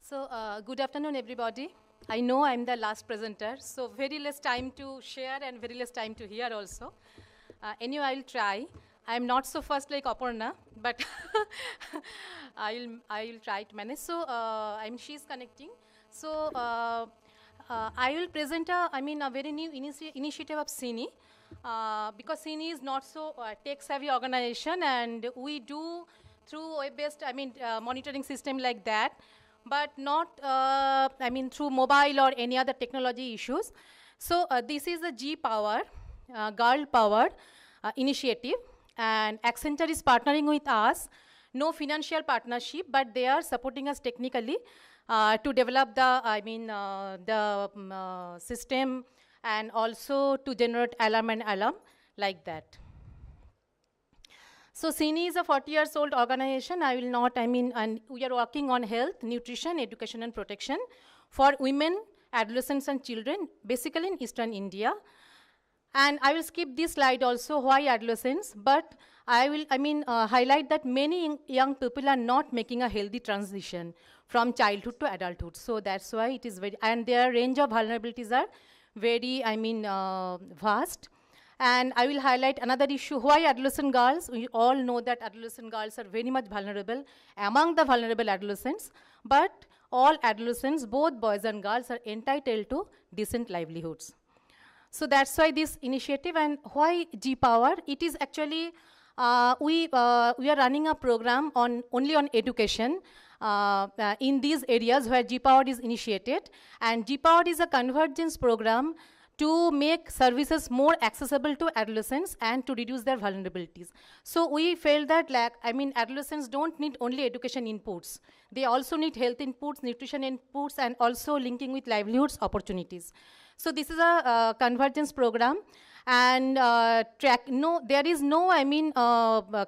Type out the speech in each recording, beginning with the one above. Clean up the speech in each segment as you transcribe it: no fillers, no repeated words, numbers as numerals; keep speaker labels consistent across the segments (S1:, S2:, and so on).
S1: Good afternoon, everybody. I know I'm the last presenter, so very less time to share and very less time to hear also. Anyway, I'll try. I'm not so fast like Aparna, but I'll try to manage. She's connecting. I will present a very new initiative of CINI, because CINI is not so tech-savvy organization, and we do through web-based, monitoring system like that, but not, through mobile or any other technology issues. This is a G-Power, girl-powered initiative, and Accenture is partnering with us. No financial partnership, but they are supporting us technically to develop the system, and also to generate alarm and alarm like that. So CINI is a 40 years old organization. And we are working on health, nutrition, education, and protection for women, adolescents, and children, basically in Eastern India. And I will skip this slide also, why adolescents, but I will highlight that many young people are not making a healthy transition from childhood to adulthood. So that's why it is and their range of vulnerabilities are very, vast. And I will highlight another issue, why adolescent girls. We all know that adolescent girls are very much vulnerable, among the vulnerable adolescents, but all adolescents, both boys and girls, are entitled to decent livelihoods. So that's why this initiative. And why G-Power? It is actually, we are running a program only on education in these areas where G-Power is initiated. And G-Power is a convergence program to make services more accessible to adolescents and to reduce their vulnerabilities. So we felt that, adolescents don't need only education inputs. They also need health inputs, nutrition inputs, and also linking with livelihoods opportunities. So this is a convergence program, and there is no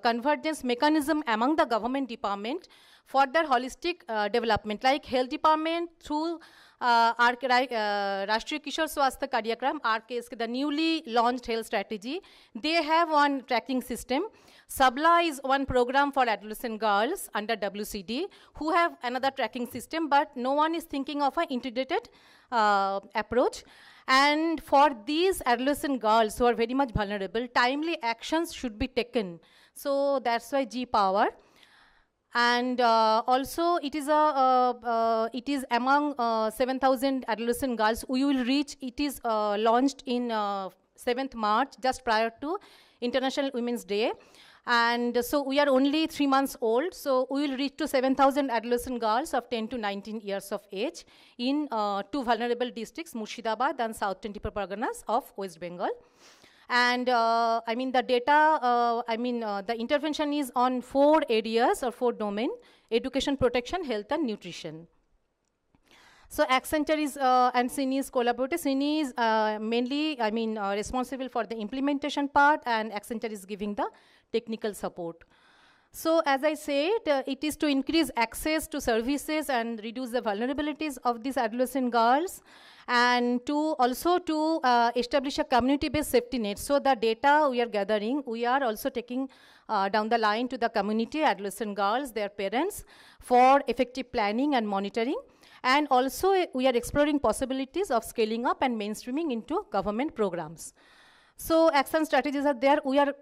S1: convergence mechanism among the government department for their holistic development, like health department through Rashtriya Kishor Swasthya Karyakram, RKSK, the newly launched health strategy. They have one tracking system. Sabla is one program for adolescent girls under WCD, who have another tracking system, but no one is thinking of an integrated approach. And for these adolescent girls who are very much vulnerable, timely actions should be taken. So that's why G-Power. And also it is among 7,000 adolescent girls we will reach. It is launched in 7th March, just prior to International Women's Day. And so we are only 3 months old, so we will reach to 7,000 adolescent girls of 10 to 19 years of age in 2 vulnerable districts, Murshidabad and South 24 Parganas of West Bengal. And the data, the intervention is on 4 areas or 4 domains: education, protection, health, and nutrition. So Accenture is, and CINI is collaborative. CINI is mainly, responsible for the implementation part, and Accenture is giving the technical support. So as I said, it is to increase access to services and reduce the vulnerabilities of these adolescent girls, and to establish a community-based safety net. So the data we are gathering, we are also taking down the line to the community, adolescent girls, their parents, for effective planning and monitoring. And also we are exploring possibilities of scaling up and mainstreaming into government programs. So action strategies are there. We are,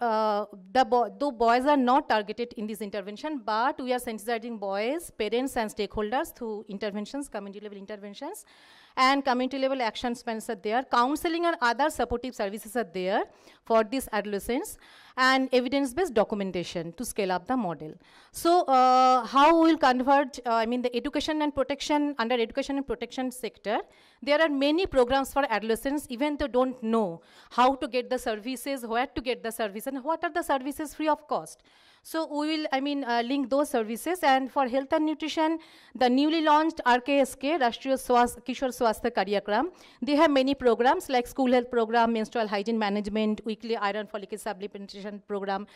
S1: though boys are not targeted in this intervention, but we are sensitizing boys, parents, and stakeholders through interventions, community level interventions, and community level action plans are there. Counseling and other supportive services are there for these adolescents, and evidence-based documentation to scale up the model. So how we will converge, the education and protection, under education and protection sector, there are many programs for adolescents, even they don't know how to get the services, where to get the services, and what are the services free of cost. So we will, link those services. And for health and nutrition, the newly launched RKSK, Rashtriya Kishor Swasthya Karyakram, they have many programs like school health program, menstrual hygiene management, weekly iron folic acid supplementation program,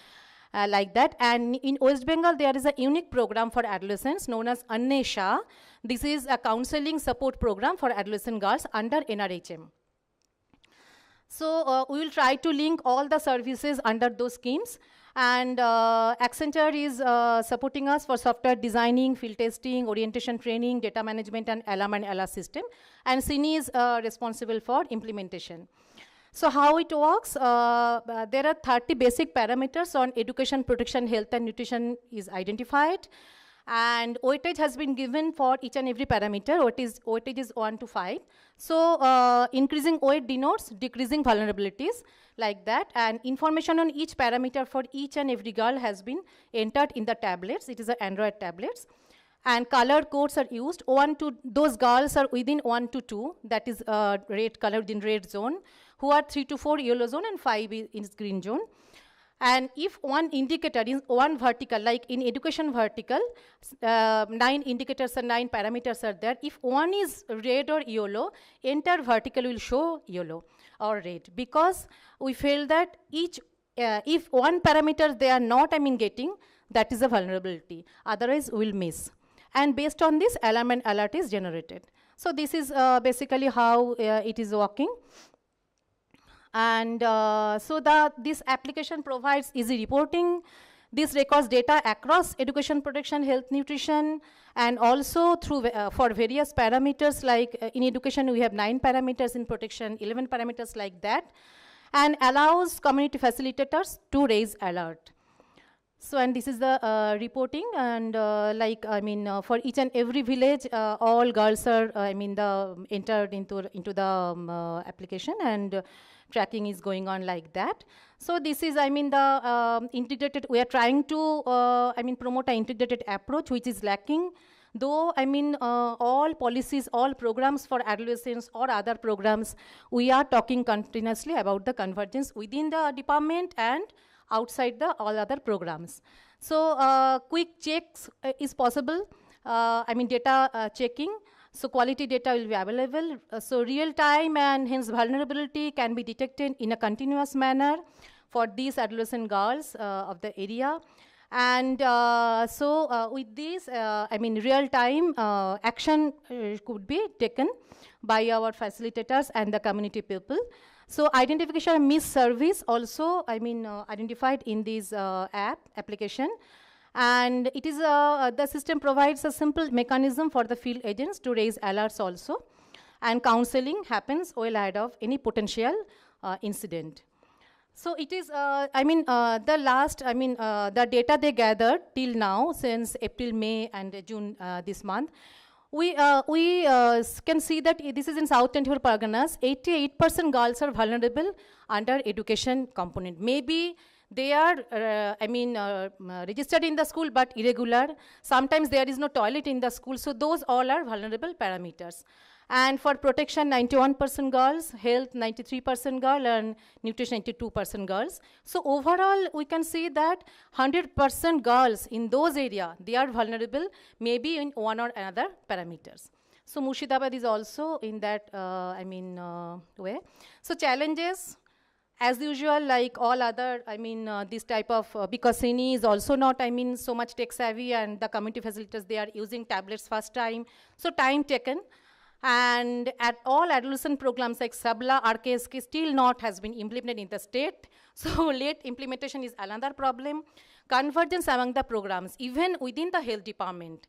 S1: like that. And in West Bengal, there is a unique program for adolescents known as Annesha. This is a counseling support program for adolescent girls under NRHM. So we will try to link all the services under those schemes. And Accenture is supporting us for software designing, field testing, orientation training, data management, and alarm and alert system. And CINI is responsible for implementation. So how it works, there are 30 basic parameters on education, protection, health, and nutrition is identified. And weightage has been given for each and every parameter. Weightage is 1 to 5. So increasing weight denotes decreasing vulnerabilities, like that. And information on each parameter for each and every girl has been entered in the tablets. It is an Android tablets. And color codes are used. Those girls are within 1 to 2, that is red color within red zone, who are 3 to 4 yellow zone, and 5 is green zone. And if one indicator is one vertical, like in education vertical, 9 indicators and 9 parameters are there. If one is red or yellow, entire vertical will show yellow or red, because we feel that if one parameter they are not getting, that is a vulnerability. Otherwise, we'll miss. And based on this, alarm and alert is generated. So this is basically how it is working. And this application provides easy reporting. This records data across education, protection, health, nutrition, and also through for various parameters, like in education we have 9 parameters, in protection 11 parameters, like that, and allows community facilitators to raise alert. So, and this is the reporting, and for each and every village, all girls are entered into the application, and tracking is going on like that. So this is, the integrated, we are trying to, promote an integrated approach, which is lacking. Though, all policies, all programs for adolescents or other programs, we are talking continuously about the convergence within the department and outside the all other programs. So quick checks is possible, data checking. So quality data will be available. So real time and hence vulnerability can be detected in a continuous manner for these adolescent girls of the area. And with this, real time action could be taken by our facilitators and the community people. So identification of missed service also, identified in this application. And it is the system provides a simple mechanism for the field agents to raise alerts also, and counseling happens well ahead of any potential incident. So it is, the data they gathered till now, since April, May, and June this month, we can see that this is in South 24 Parganas, 88% girls are vulnerable under education component. Maybe they are, registered in the school but irregular. Sometimes there is no toilet in the school. So those all are vulnerable parameters. And for protection, 91% girls, health, 93% girl, and nutrition, 92% girls. So overall, we can see that 100% girls in those areas, they are vulnerable, maybe in one or another parameters. So Murshidabad is also in that, way. So challenges, as usual, like all other, this type of, because CINI is also not, so much tech savvy, and the community facilitators, they are using tablets first time. So time taken. And at all adolescent programs like SABLA, RKSK still not has been implemented in the state. So late implementation is another problem. Convergence among the programs, even within the health department.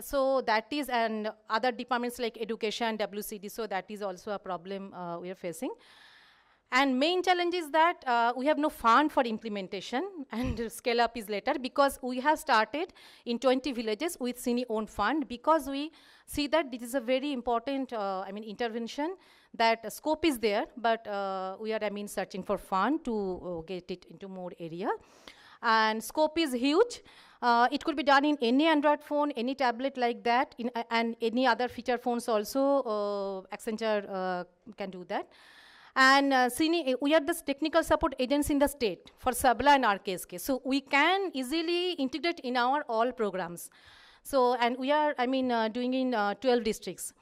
S1: So that is, and other departments like education, WCD, so that is also a problem we are facing. And main challenge is that we have no fund for implementation, and scale up is later, because we have started in 20 villages with CINI own fund, because we see that this is a very important intervention, that scope is there, but we are searching for fund to get it into more area. And scope is huge. It could be done in any Android phone, any tablet like that, and any other feature phones also, Accenture can do that. And CINI, we are the technical support agents in the state for SABLA and RKSK. So we can easily integrate in our all programs. So, and we are, doing in 12 districts.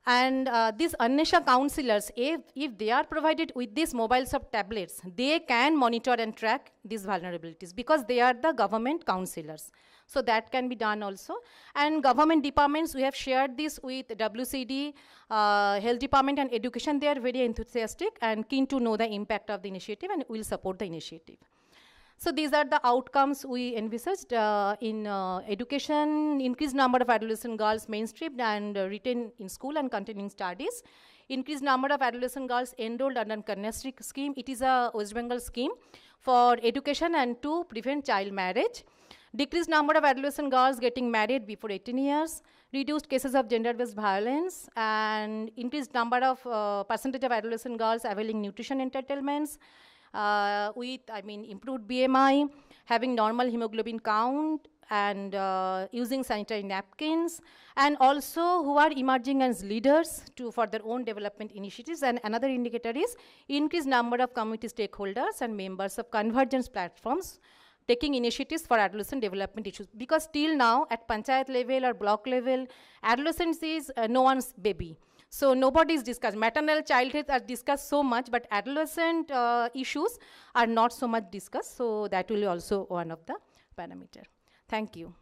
S1: And these Annesha counselors, if they are provided with these mobile sub tablets, they can monitor and track these vulnerabilities, because they are the government counselors. So that can be done also. And government departments, we have shared this with WCD, Health Department, and Education. They are very enthusiastic and keen to know the impact of the initiative, and will support the initiative. So these are the outcomes we envisaged in education, increased number of adolescent girls mainstreamed and retained in school and continuing studies. Increased number of adolescent girls enrolled under Kanyasri scheme. It is a West Bengal scheme for education and to prevent child marriage. Decreased number of adolescent girls getting married before 18 years. Reduced cases of gender-based violence, and increased number of percentage of adolescent girls availing nutrition entitlements. With, improved BMI, having normal hemoglobin count, and using sanitary napkins, and also who are emerging as leaders for their own development initiatives. And another indicator is increased number of community stakeholders and members of convergence platforms taking initiatives for adolescent development issues. Because till now, at panchayat level or block level, adolescence is no one's baby. So nobody is discussed. Maternal childhood are discussed so much, but adolescent issues are not so much discussed. So that will be also one of the parameter. Thank you.